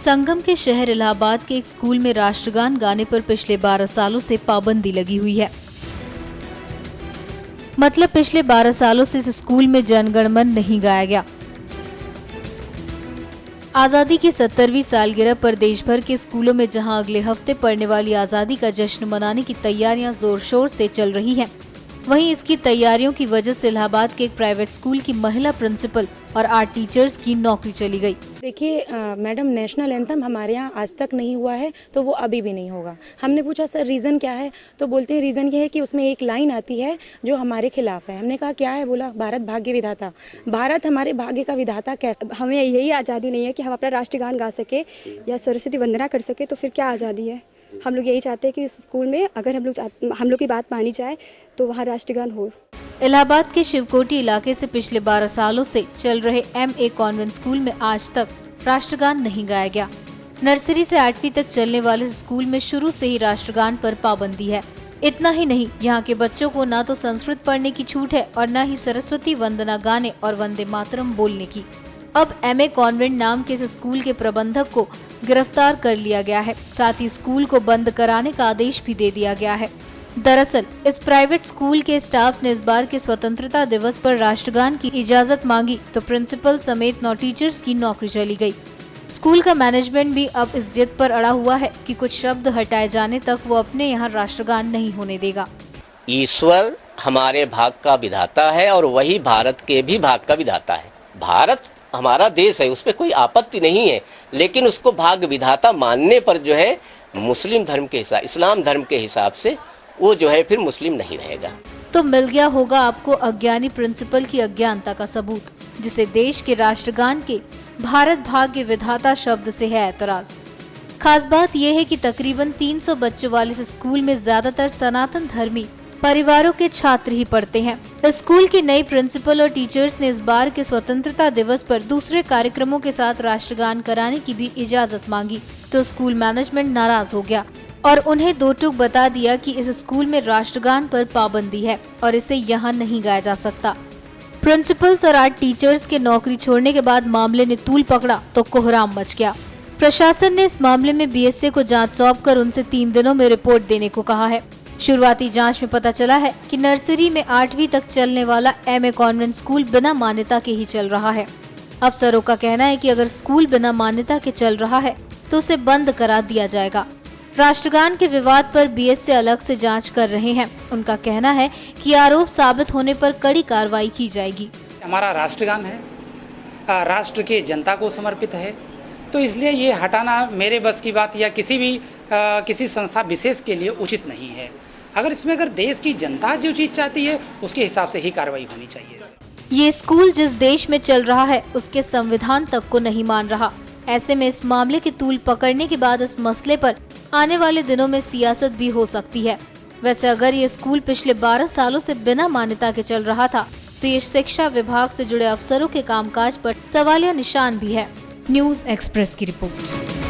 संगम के शहर इलाहाबाद के एक स्कूल में राष्ट्रगान गाने पर पिछले 12 सालों से पाबंदी लगी हुई है। मतलब पिछले 12 सालों से इस स्कूल में जन गण मन नहीं गाया गया। आजादी की 70वीं सालगिरह पर देश भर के स्कूलों में जहां अगले हफ्ते पड़ने वाली आजादी का जश्न मनाने की तैयारियां जोर शोर से चल रही हैं, वहीं इसकी तैयारियों की वजह से इलाहाबाद के एक प्राइवेट स्कूल की महिला प्रिंसिपल और 8 टीचर्स की नौकरी चली गई। देखिए मैडम, नेशनल एंथम हमारे यहाँ आज तक नहीं हुआ है, तो वो अभी भी नहीं होगा। हमने पूछा सर रीज़न क्या है, तो बोलते हैं रीज़न ये है कि उसमें एक लाइन आती है जो हमारे खिलाफ है। हमने कहा क्या है, बोला भारत भाग्य विधाता। भारत हमारे भाग्य का विधाता कैसे? हमें यही आज़ादी नहीं है कि हम अपना राष्ट्रगान गा सके या सरस्वती वंदना कर सके, तो फिर क्या आज़ादी है? हम लोग यही चाहते हैं कि इस स्कूल में अगर हम लोग की बात मानी जाए तो वहाँ राष्ट्रगान हो। इलाहाबाद के शिवकोटी इलाके से पिछले 12 सालों से चल रहे MA कॉन्वेंट स्कूल में आज तक राष्ट्रगान नहीं गाया गया। नर्सरी से 8वीं तक चलने वाले स्कूल में शुरू से ही राष्ट्रगान पर पाबंदी है। इतना ही नहीं, यहाँ के बच्चों को न तो संस्कृत पढ़ने की छूट है और न ही सरस्वती वंदना गाने और वंदे मातरम बोलने की। अब MA कॉन्वेंट नाम के इस स्कूल के प्रबंधक को गिरफ्तार कर लिया गया है। साथ ही स्कूल को बंद कराने का आदेश भी दे दिया गया है। दरअसल इस प्राइवेट स्कूल के स्टाफ ने इस बार के स्वतंत्रता दिवस पर राष्ट्रगान की इजाजत मांगी तो प्रिंसिपल समेत 9 टीचर्स की नौकरी चली गई। स्कूल का मैनेजमेंट भी अब इस जिद पर अड़ा हुआ है कि कुछ शब्द हटाए जाने तक वो अपने यहाँ राष्ट्रगान नहीं होने देगा। ईश्वर हमारे भाग का विधाता है और वही भारत के भी भाग का विधाता है। भारत हमारा देश है, उस पर कोई आपत्ति नहीं है, लेकिन उसको भाग विधाता मानने पर जो है मुस्लिम धर्म के हिसाब, इस्लाम धर्म के हिसाब से वो जो है फिर मुस्लिम नहीं रहेगा। तो मिल गया होगा आपको अज्ञानी प्रिंसिपल की अज्ञानता का सबूत, जिसे देश के राष्ट्रगान के भारत भाग्य विधाता शब्द से है ऐतराज। खास बात यह है कि तकरीबन 300 बच्चों वाले इस स्कूल में ज्यादातर सनातन धर्मी परिवारों के छात्र ही पढ़ते हैं। स्कूल की नई प्रिंसिपल और टीचर्स ने इस बार के स्वतंत्रता दिवस पर दूसरे कार्यक्रमों के साथ राष्ट्रगान कराने की भी इजाजत मांगी, तो स्कूल मैनेजमेंट नाराज हो गया और उन्हें दो टूक बता दिया कि इस स्कूल में राष्ट्रगान पर पाबंदी है और इसे यहाँ नहीं गाया जा सकता। प्रिंसिपल्स और 8 टीचर्स के नौकरी छोड़ने के बाद मामले ने तूल पकड़ा तो कोहराम मच गया। प्रशासन ने इस मामले में BSA को जांच सौंपकर उनसे 3 दिनों में रिपोर्ट देने को कहा है। शुरुआती जांच में पता चला है कि नर्सरी में 8वीं तक चलने वाला MA कॉन्वेंट स्कूल बिना मान्यता के ही चल रहा है। अफसरों का कहना है कि अगर स्कूल बिना मान्यता के चल रहा है तो उसे बंद करा दिया जाएगा। राष्ट्रगान के विवाद पर BSA अलग से जांच कर रहे हैं। उनका कहना है कि आरोप साबित होने पर कड़ी कार्रवाई की जाएगी। हमारा राष्ट्रगान है, राष्ट्र के जनता को समर्पित है, तो इसलिए ये हटाना मेरे बस की बात या किसी संस्था विशेष के लिए उचित नहीं है। अगर देश की जनता जो चीज चाहती है उसके हिसाब से ही कार्रवाई होनी चाहिए। ये स्कूल जिस देश में चल रहा है उसके संविधान तक को नहीं मान रहा। ऐसे में इस मामले की तूल पकड़ने के बाद इस मसले पर आने वाले दिनों में सियासत भी हो सकती है। वैसे अगर ये स्कूल पिछले 12 सालों से बिना मान्यता के चल रहा था तो ये शिक्षा विभाग से जुड़े अफसरों के कामकाज पर सवालिया निशान भी है। न्यूज़ एक्सप्रेस की रिपोर्ट।